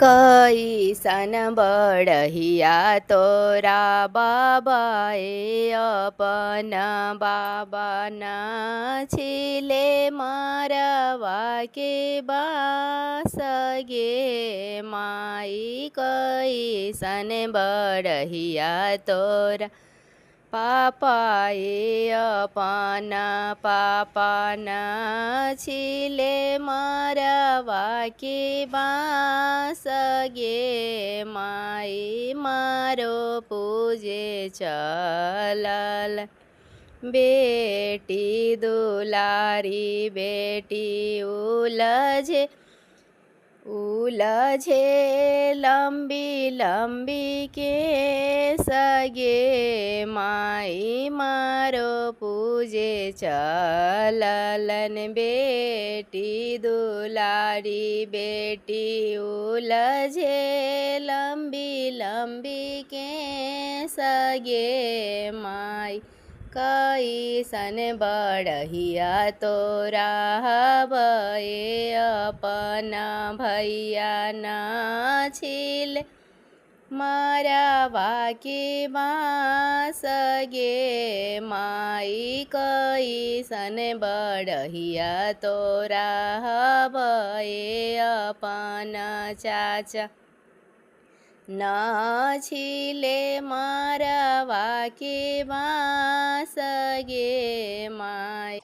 कैसन बढ़िया तोरा बाबाए अपन बाबा नाचिले मारवा के बास गे माई कैसन बढ़िया तोरा पापाए अपन पापा नाचिले मारवा के बास गे माई मारो पूजे चलल बेटी दुलारी बेटी उलझे लंबी लंबी के सगे माई मारो पूजे चललन बेटी दुलारी बेटी उलझे लंबी लंबी के सगे माई कैसन बढ़िया तोरा हबे अपन भैया नाचिल मारवा के बास गे माई कैसन बढ़िया तोरा हबे अपन चाचा नाचिले मारवा के बास गे माई।